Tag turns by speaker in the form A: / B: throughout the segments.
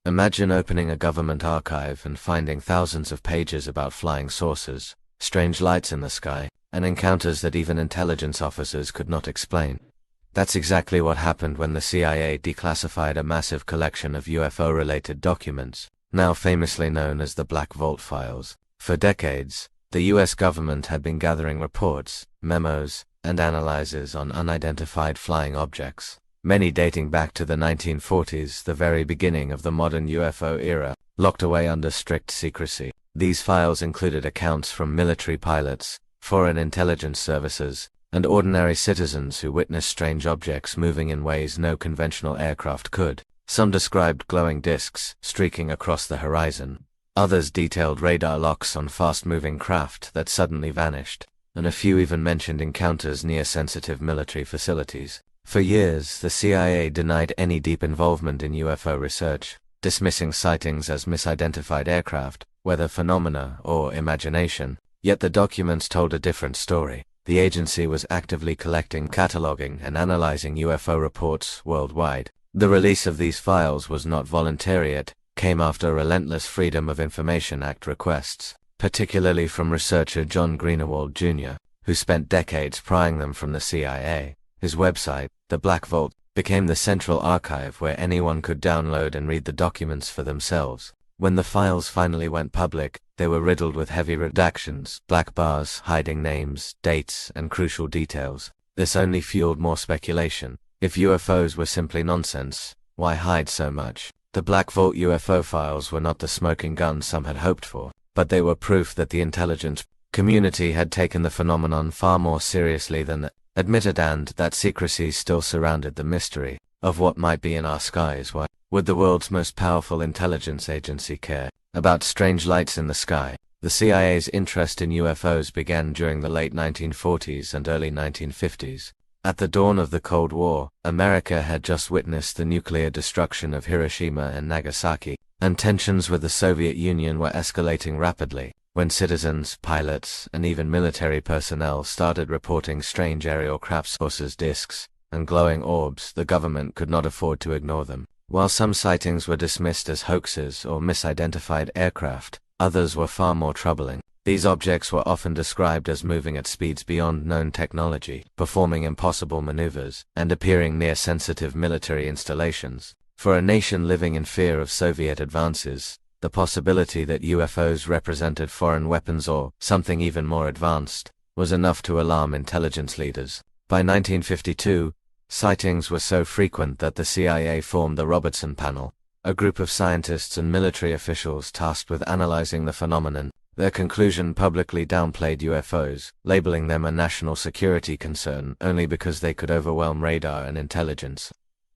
A: Imagine opening a government archive and finding thousands of pages about flying saucers, strange lights in the sky, and encounters that even intelligence officers could not explain. That's exactly what happened when the CIA declassified a massive collection of UFO-related documents, now famously known as the Black Vault Files. For decades, the US government had been gathering reports, memos, and analyses on unidentified flying objects, many dating back to the 1940s, the very beginning of the modern UFO era, locked away under strict secrecy. These files included accounts from military pilots, foreign intelligence services, and ordinary citizens who witnessed strange objects moving in ways no conventional aircraft could. Some described glowing discs streaking across the horizon. Others detailed radar locks on fast-moving craft that suddenly vanished, and a few even mentioned encounters near sensitive military facilities. For years, the CIA denied any deep involvement in UFO research, dismissing sightings as misidentified aircraft, weather phenomena, or imagination. Yet the documents told a different story. The agency was actively collecting, cataloging, and analyzing UFO reports worldwide. The release of these files was not voluntary. It came after relentless Freedom of Information Act requests, particularly from researcher John Greenewald Jr., who spent decades prying them from the CIA. His website, the Black Vault, became the central archive where anyone could download and read the documents for themselves. When the files finally went public, they were riddled with heavy redactions, black bars hiding names, dates, and crucial details. This only fueled more speculation. If UFOs were simply nonsense, why hide so much? The Black Vault UFO files were not the smoking gun some had hoped for, but they were proof that the intelligence community had taken the phenomenon far more seriously than admitted, and that secrecy still surrounded the mystery of what might be in our skies. Why would the world's most powerful intelligence agency care about strange lights in the sky? The CIA's interest in UFOs began during the late 1940s and early 1950s. At the dawn of the Cold War, America had just witnessed the nuclear destruction of Hiroshima and Nagasaki, and tensions with the Soviet Union were escalating rapidly. When citizens, pilots, and even military personnel started reporting strange aerial craft saucers, discs, and glowing orbs, the government could not afford to ignore them. While some sightings were dismissed as hoaxes or misidentified aircraft, others were far more troubling. These objects were often described as moving at speeds beyond known technology, performing impossible maneuvers, and appearing near sensitive military installations. For a nation living in fear of Soviet advances, the possibility that UFOs represented foreign weapons or something even more advanced was enough to alarm intelligence leaders. By 1952, sightings were so frequent that the CIA formed the Robertson Panel, a group of scientists and military officials tasked with analyzing the phenomenon. Their conclusion publicly downplayed UFOs, labeling them a national security concern only because they could overwhelm radar and intelligence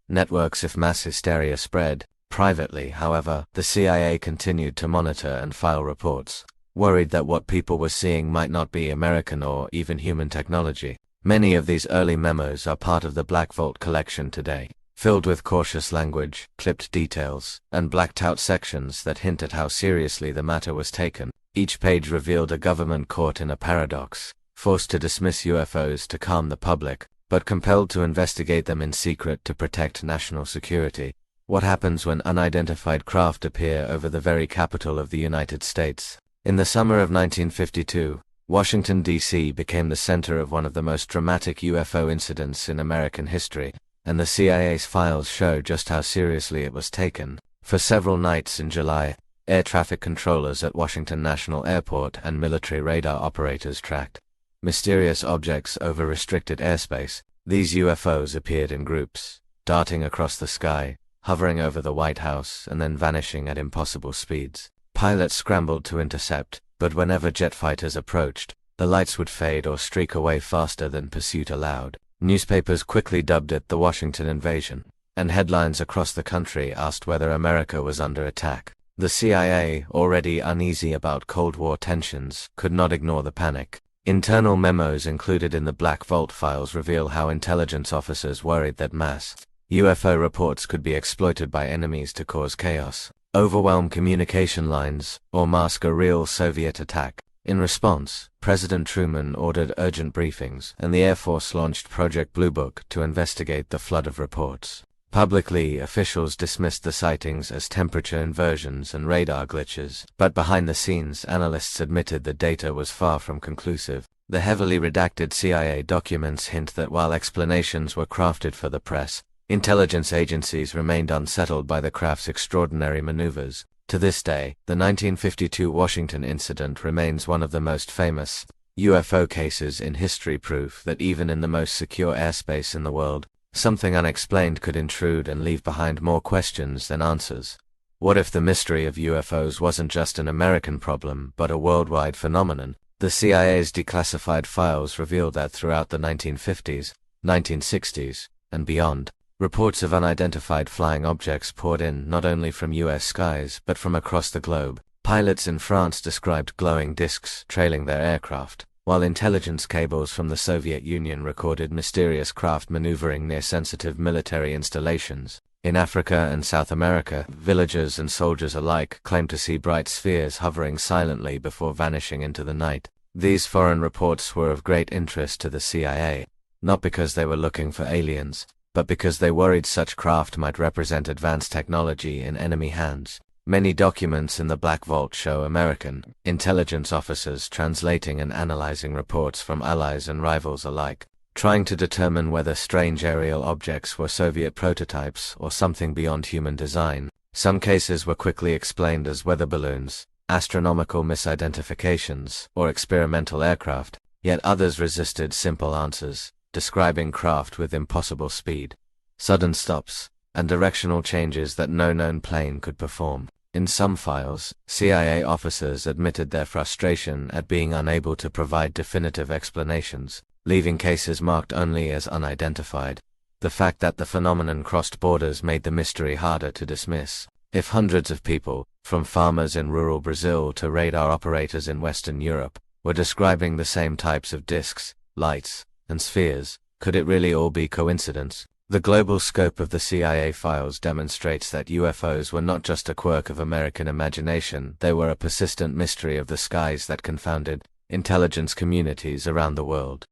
A: networks if mass hysteria spread. Privately, however, the CIA continued to monitor and file reports, worried that what people were seeing might not be American or even human technology. Many of these early memos are part of the Black Vault collection today, filled with cautious language, clipped details, and blacked-out sections that hint at how seriously the matter was taken. Each page revealed a government caught in a paradox, forced to dismiss UFOs to calm the public, but compelled to investigate them in secret to protect national security. What happens when unidentified craft appear over the very capital of the United States? In the summer of 1952, Washington, D.C. became the center of one of the most dramatic UFO incidents in American history, and the CIA's files show just how seriously it was taken. For several nights in July, air traffic controllers at Washington National Airport and military radar operators tracked mysterious objects over restricted airspace. These UFOs appeared in groups, darting across the sky, hovering over the White House, and then vanishing at impossible speeds. Pilots scrambled to intercept, but whenever jet fighters approached, the lights would fade or streak away faster than pursuit allowed. Newspapers quickly dubbed it the Washington Invasion, and headlines across the country asked whether America was under attack. The CIA, already uneasy about Cold War tensions, could not ignore the panic. Internal memos included in the Black Vault files reveal how intelligence officers worried that mass UFO reports could be exploited by enemies to cause chaos, overwhelm communication lines, or mask a real Soviet attack. In response, President Truman ordered urgent briefings, and the Air Force launched Project Blue Book to investigate the flood of reports. Publicly, officials dismissed the sightings as temperature inversions and radar glitches, but behind the scenes, analysts admitted the data was far from conclusive. The heavily redacted CIA documents hint that while explanations were crafted for the press, intelligence agencies remained unsettled by the craft's extraordinary maneuvers. To this day, the 1952 Washington incident remains one of the most famous UFO cases in history, proof that even in the most secure airspace in the world, something unexplained could intrude and leave behind more questions than answers. What if the mystery of UFOs wasn't just an American problem, but a worldwide phenomenon? The CIA's declassified files revealed that throughout the 1950s, 1960s, and beyond, reports of unidentified flying objects poured in not only from US skies but from across the globe. Pilots in France described glowing discs trailing their aircraft, while intelligence cables from the Soviet Union recorded mysterious craft maneuvering near sensitive military installations. In Africa and South America, villagers and soldiers alike claimed to see bright spheres hovering silently before vanishing into the night. These foreign reports were of great interest to the CIA, not because they were looking for aliens, but because they worried such craft might represent advanced technology in enemy hands. Many documents in the Black Vault show American intelligence officers translating and analyzing reports from allies and rivals alike, trying to determine whether strange aerial objects were Soviet prototypes or something beyond human design. Some cases were quickly explained as weather balloons, astronomical misidentifications, or experimental aircraft, yet others resisted simple answers, describing craft with impossible speed, sudden stops, and directional changes that no known plane could perform. In some files, CIA officers admitted their frustration at being unable to provide definitive explanations, leaving cases marked only as unidentified. The fact that the phenomenon crossed borders made the mystery harder to dismiss. If hundreds of people, from farmers in rural Brazil to radar operators in Western Europe, were describing the same types of disks, lights, and spheres, could it really all be coincidence? The global scope of the CIA files demonstrates that UFOs were not just a quirk of American imagination, they were a persistent mystery of the skies that confounded intelligence communities around the world.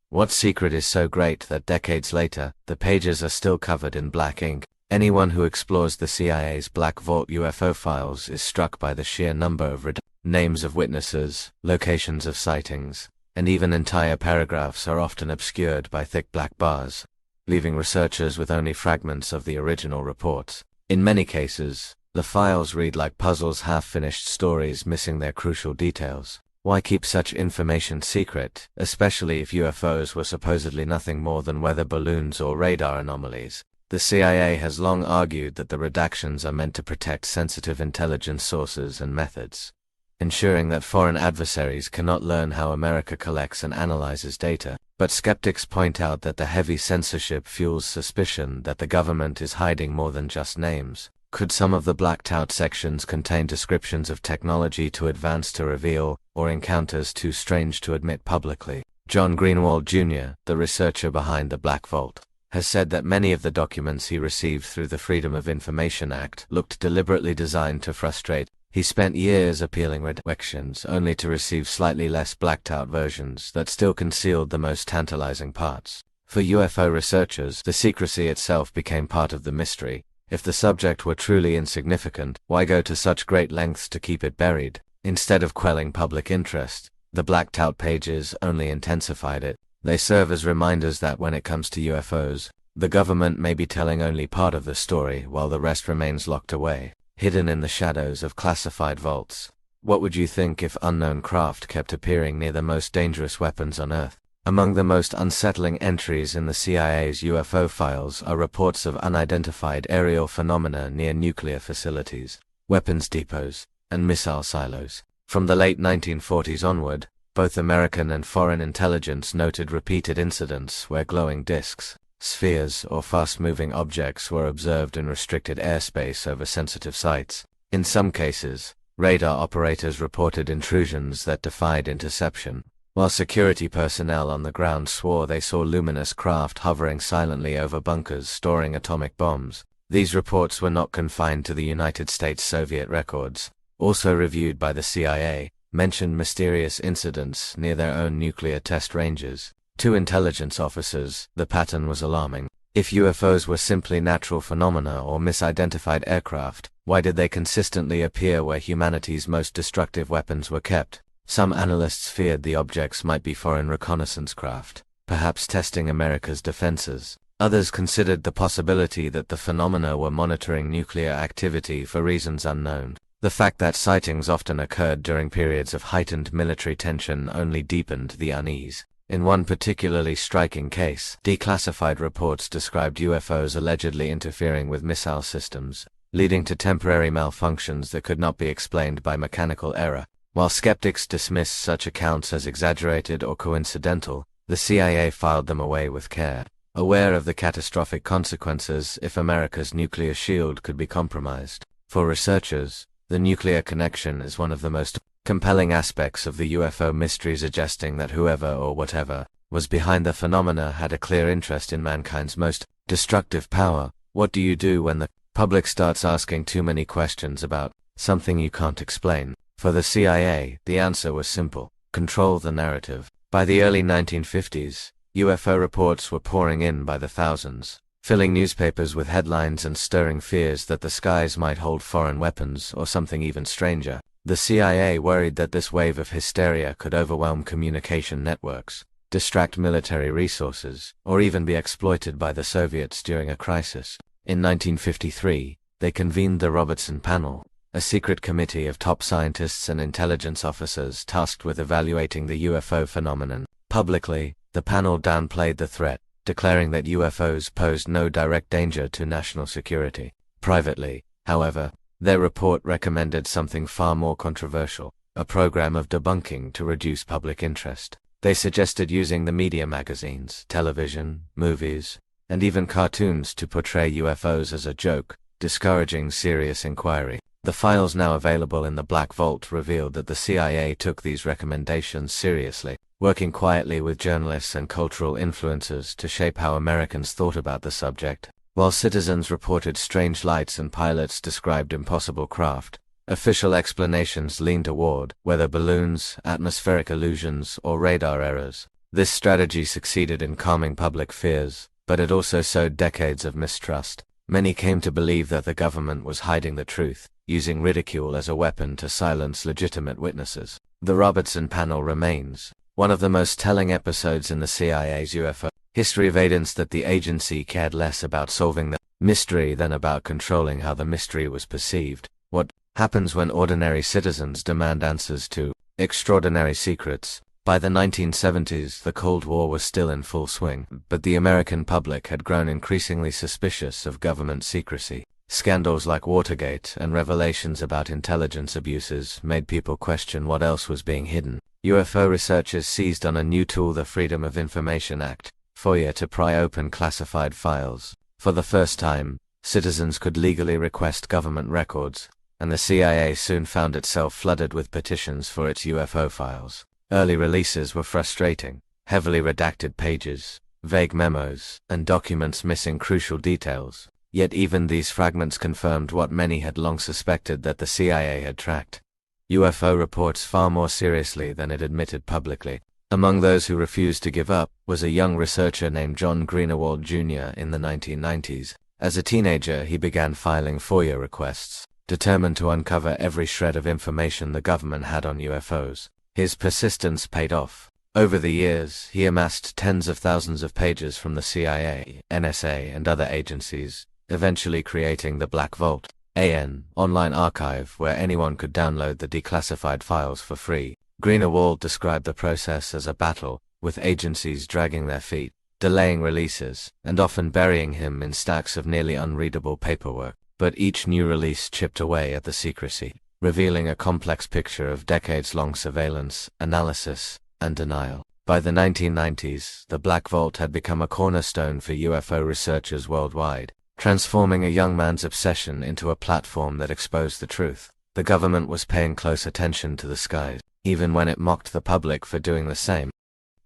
A: What secret is so great that decades later, the pages are still covered in black ink? Anyone who explores the CIA's Black Vault UFO files is struck by the sheer number of names of witnesses, locations of sightings, and even entire paragraphs are often obscured by thick black bars, leaving researchers with only fragments of the original reports. In many cases, the files read like puzzles, half-finished stories missing their crucial details. Why keep such information secret, especially if UFOs were supposedly nothing more than weather balloons or radar anomalies? The CIA has long argued that the redactions are meant to protect sensitive intelligence sources and methods, ensuring that foreign adversaries cannot learn how America collects and analyzes data. But skeptics point out that the heavy censorship fuels suspicion that the government is hiding more than just names. Could some of the blacked-out sections contain descriptions of technology too advanced to reveal, or encounters too strange to admit publicly? John Greenwald Jr., the researcher behind the Black Vault, has said that many of the documents he received through the Freedom of Information Act looked deliberately designed to frustrate. He spent years appealing redactions only to receive slightly less blacked-out versions that still concealed the most tantalizing parts. For UFO researchers, the secrecy itself became part of the mystery. If the subject were truly insignificant, why go to such great lengths to keep it buried? Instead of quelling public interest, the blacked-out pages only intensified it. They serve as reminders that when it comes to UFOs, the government may be telling only part of the story while the rest remains locked away, hidden in the shadows of classified vaults. What would you think if unknown craft kept appearing near the most dangerous weapons on Earth? Among the most unsettling entries in the CIA's UFO files are reports of unidentified aerial phenomena near nuclear facilities, weapons depots, and missile silos. From the late 1940s onward, both American and foreign intelligence noted repeated incidents where glowing disks, spheres, or fast-moving objects were observed in restricted airspace over sensitive sites. In some cases, radar operators reported intrusions that defied interception, while security personnel on the ground swore they saw luminous craft hovering silently over bunkers storing atomic bombs. These reports were not confined to the United States. Soviet records, also reviewed by the CIA, mentioned mysterious incidents near their own nuclear test ranges. To intelligence officers, the pattern was alarming. If UFOs were simply natural phenomena or misidentified aircraft, why did they consistently appear where humanity's most destructive weapons were kept? Some analysts feared the objects might be foreign reconnaissance craft, perhaps testing America's defenses. Others considered the possibility that the phenomena were monitoring nuclear activity for reasons unknown. The fact that sightings often occurred during periods of heightened military tension only deepened the unease. In one particularly striking case, declassified reports described UFOs allegedly interfering with missile systems, leading to temporary malfunctions that could not be explained by mechanical error. While skeptics dismissed such accounts as exaggerated or coincidental, the CIA filed them away with care, aware of the catastrophic consequences if America's nuclear shield could be compromised. For researchers, the nuclear connection is one of the most compelling aspects of the UFO mystery, suggesting that whoever or whatever was behind the phenomena had a clear interest in mankind's most destructive power. What do you do when the public starts asking too many questions about something you can't explain? For the CIA, the answer was simple: control the narrative. By the early 1950s, UFO reports were pouring in by the thousands, filling newspapers with headlines and stirring fears that the skies might hold foreign weapons or something even stranger. The CIA worried that this wave of hysteria could overwhelm communication networks, distract military resources, or even be exploited by the Soviets during a crisis. In 1953, they convened the Robertson Panel, a secret committee of top scientists and intelligence officers tasked with evaluating the UFO phenomenon. Publicly, the panel downplayed the threat, declaring that UFOs posed no direct danger to national security. Privately, however, their report recommended something far more controversial: a program of debunking to reduce public interest. They suggested using the media magazines, television, movies, and even cartoons to portray UFOs as a joke, discouraging serious inquiry. The files now available in the Black Vault revealed that the CIA took these recommendations seriously, working quietly with journalists and cultural influencers to shape how Americans thought about the subject. While citizens reported strange lights and pilots described impossible craft, official explanations leaned toward weather balloons, atmospheric illusions, or radar errors. This strategy succeeded in calming public fears, but it also sowed decades of mistrust. Many came to believe that the government was hiding the truth, using ridicule as a weapon to silence legitimate witnesses. The Robertson Panel remains one of the most telling episodes in the CIA's UFO history, of evidence that the agency cared less about solving the mystery than about controlling how the mystery was perceived. What happens when ordinary citizens demand answers to extraordinary secrets? By the 1970s, the Cold War was still in full swing, but the American public had grown increasingly suspicious of government secrecy. Scandals like Watergate and revelations about intelligence abuses made people question what else was being hidden. UFO researchers seized on a new tool, the Freedom of Information Act, FOIA, to pry open classified files. For the first time, citizens could legally request government records, and the CIA soon found itself flooded with petitions for its UFO files. Early releases were frustrating: heavily redacted pages, vague memos, and documents missing crucial details. Yet even these fragments confirmed what many had long suspected, that the CIA had tracked UFO reports far more seriously than it admitted publicly. Among those who refused to give up was a young researcher named John Greenewald Jr. in the 1990s. As a teenager, he began filing FOIA requests, determined to uncover every shred of information the government had on UFOs. His persistence paid off. Over the years, he amassed tens of thousands of pages from the CIA, NSA, and other agencies, eventually creating the Black Vault, an online archive where anyone could download the declassified files for free. Greenewald described the process as a battle, with agencies dragging their feet, delaying releases, and often burying him in stacks of nearly unreadable paperwork. But each new release chipped away at the secrecy, revealing a complex picture of decades-long surveillance, analysis, and denial. By the 1990s, the Black Vault had become a cornerstone for UFO researchers worldwide, transforming a young man's obsession into a platform that exposed the truth. The government was paying close attention to the skies, even when it mocked the public for doing the same.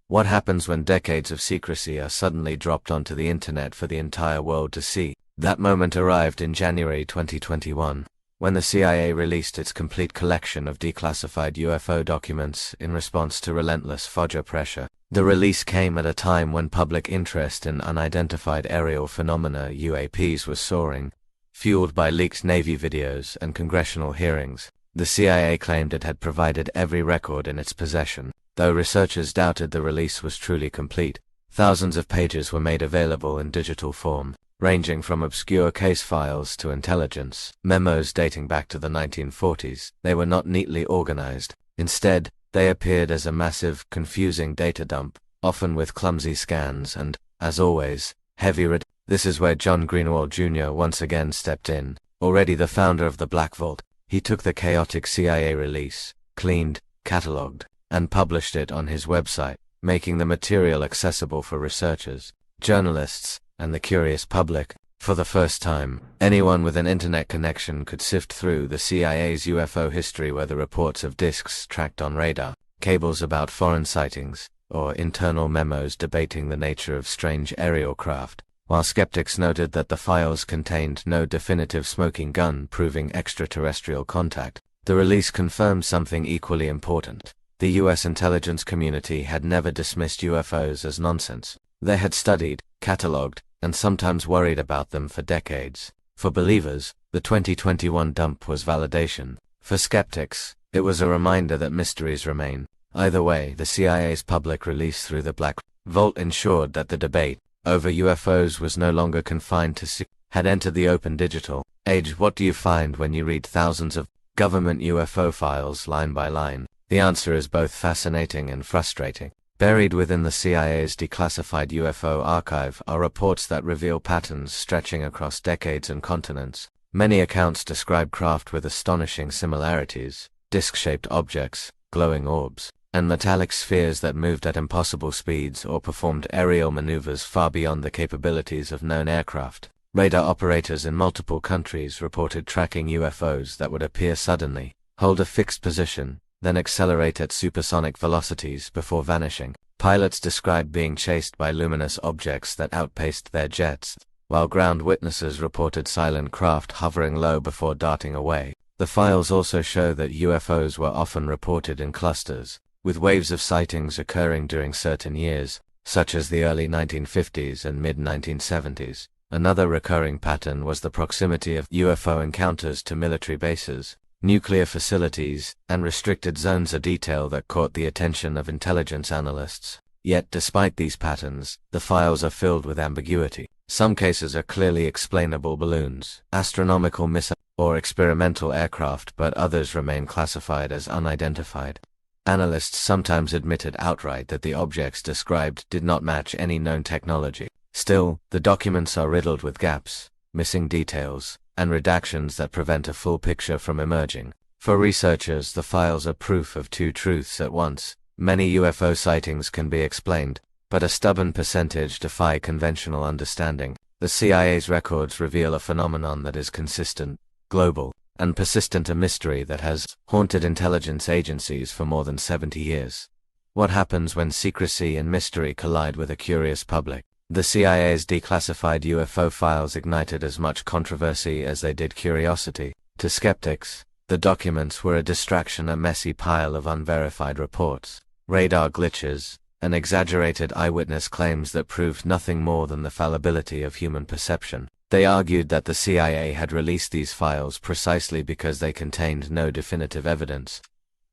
A: What happens when decades of secrecy are suddenly dropped onto the internet for the entire world to see? That moment arrived in January 2021, when the CIA released its complete collection of declassified UFO documents in response to relentless FOIA pressure. The release came at a time when public interest in unidentified aerial phenomena (UAPs) was soaring. Fueled by leaked Navy videos and congressional hearings, the CIA claimed it had provided every record in its possession. Though researchers doubted the release was truly complete, thousands of pages were made available in digital form, ranging from obscure case files to intelligence memos dating back to the 1940s. They were not neatly organized. Instead, they appeared as a massive, confusing data dump, often with clumsy scans and, as always, heavy redactions. This is where John Greenwald Jr. once again stepped in. Already the founder of the Black Vault, he took the chaotic CIA release, cleaned, catalogued, and published it on his website, making the material accessible for researchers, journalists, and the curious public. For the first time, anyone with an internet connection could sift through the CIA's UFO history, whether reports of disks tracked on radar, cables about foreign sightings, or internal memos debating the nature of strange aerial craft. While skeptics noted that the files contained no definitive smoking gun proving extraterrestrial contact, the release confirmed something equally important. The US intelligence community had never dismissed UFOs as nonsense. They had studied, catalogued, and sometimes worried about them for decades. For believers, the 2021 dump was validation. For skeptics, it was a reminder that mysteries remain. Either way, the CIA's public release through the Black Vault ensured that the debate over UFOs was no longer confined to had entered the open digital age. What do you find when you read thousands of government UFO files line by line? The answer is both fascinating and frustrating. Buried within the CIA's declassified UFO archive are reports that reveal patterns stretching across decades and continents. Many accounts describe craft with astonishing similarities: disc-shaped objects, glowing orbs, and metallic spheres that moved at impossible speeds or performed aerial maneuvers far beyond the capabilities of known aircraft. Radar operators in multiple countries reported tracking UFOs that would appear suddenly, hold a fixed position, then accelerate at supersonic velocities before vanishing. Pilots described being chased by luminous objects that outpaced their jets, while ground witnesses reported silent craft hovering low before darting away. The files also show that UFOs were often reported in clusters, with waves of sightings occurring during certain years, such as the early 1950s and mid-1970s. Another recurring pattern was the proximity of UFO encounters to military bases, nuclear facilities, and restricted zones, a detail that caught the attention of intelligence analysts. Yet despite these patterns, the files are filled with ambiguity. Some cases are clearly explainable: balloons, astronomical missiles, or experimental aircraft, but others remain classified as unidentified. Analysts sometimes admitted outright that the objects described did not match any known technology. Still, the documents are riddled with gaps, missing details, and redactions that prevent a full picture from emerging. For researchers, the files are proof of two truths at once. Many UFO sightings can be explained, but a stubborn percentage defy conventional understanding. The CIA's records reveal a phenomenon that is consistent, global, and persistent, a mystery that has haunted intelligence agencies for more than 70 years. What happens when secrecy and mystery collide with a curious public? The CIA's declassified UFO files ignited as much controversy as they did curiosity. To skeptics, the documents were a distraction, a messy pile of unverified reports, radar glitches, and exaggerated eyewitness claims that proved nothing more than the fallibility of human perception. They argued that the CIA had released these files precisely because they contained no definitive evidence,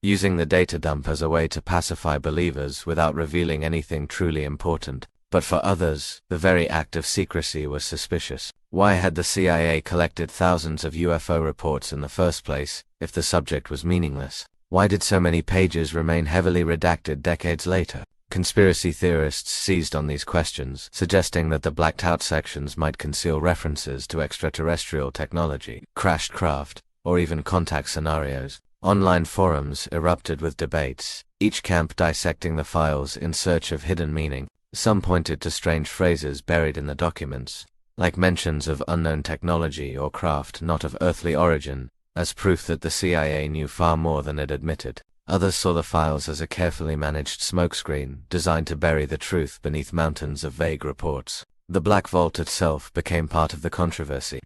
A: using the data dump as a way to pacify believers without revealing anything truly important. But for others, the very act of secrecy was suspicious. Why had the CIA collected thousands of UFO reports in the first place, if the subject was meaningless? Why did so many pages remain heavily redacted decades later? Conspiracy theorists seized on these questions, suggesting that the blacked-out sections might conceal references to extraterrestrial technology, crashed craft, or even contact scenarios. Online forums erupted with debates, each camp dissecting the files in search of hidden meaning. Some pointed to strange phrases buried in the documents, like mentions of unknown technology or craft not of earthly origin, as proof that the CIA knew far more than it admitted. Others saw the files as a carefully managed smokescreen, designed to bury the truth beneath mountains of vague reports. The Black Vault itself became part of the controversy.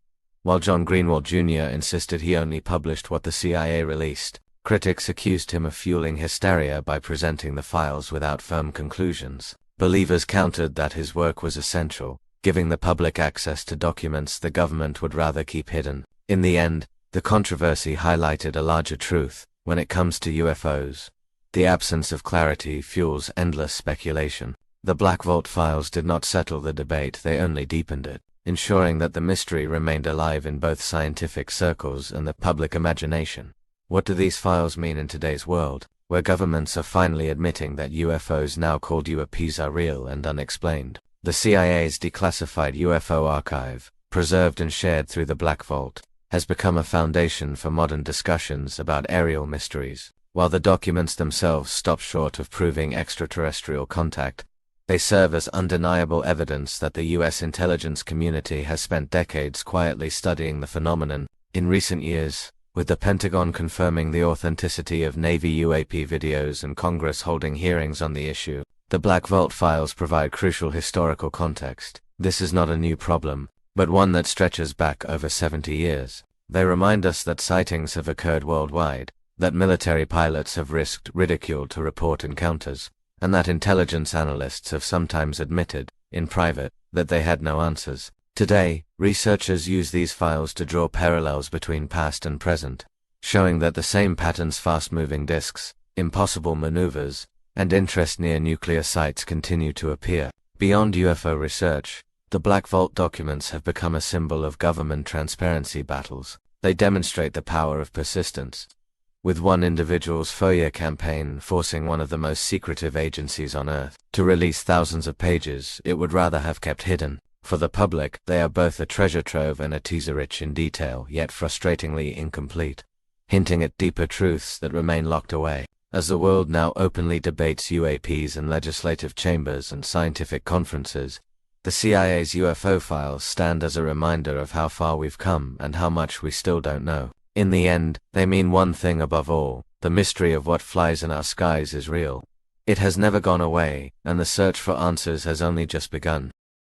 A: While John Greenwald Jr. insisted he only published what the CIA released, Critics accused him of fueling hysteria by presenting the files without firm conclusions. Believers countered that his work was essential, giving the public access to documents the government would rather keep hidden. In the end, the controversy highlighted a larger truth. When it comes to UFOs, the absence of clarity fuels endless speculation. The Black Vault files did not settle the debate, they only deepened it, ensuring that the mystery remained alive in both scientific circles and the public imagination. What do these files mean in today's world, where governments are finally admitting that UFOs now called UAPs are real and unexplained? The CIA's declassified UFO archive, preserved and shared through the Black Vault, has become a foundation for modern discussions about aerial mysteries. While the documents themselves stop short of proving extraterrestrial contact, they serve as undeniable evidence that the US intelligence community has spent decades quietly studying the phenomenon. In recent years, with the Pentagon confirming the authenticity of Navy UAP videos and Congress holding hearings on the issue, the Black Vault files provide crucial historical context. This is not a new problem, but one that stretches back over 70 years. They remind us that sightings have occurred worldwide, that military pilots have risked ridicule to report encounters, and that intelligence analysts have sometimes admitted, in private, that they had no answers. Today, researchers use these files to draw parallels between past and present, showing that the same patterns, fast-moving disks, impossible maneuvers, and interest near nuclear sites continue to appear. Beyond UFO research, the Black Vault documents have become a symbol of government transparency battles. They demonstrate the power of persistence, with one individual's FOIA campaign forcing one of the most secretive agencies on Earth to release thousands of pages it would rather have kept hidden. For the public, they are both a treasure trove and a teaser rich in detail, yet frustratingly incomplete, hinting at deeper truths that remain locked away. As the world now openly debates UAPs in legislative chambers and scientific conferences, the CIA's UFO files stand as a reminder of how far we've come and how much we still don't know. In the end, they mean one thing above all: the mystery of what flies in our skies is real. It has never gone away, and the search for answers has only just begun.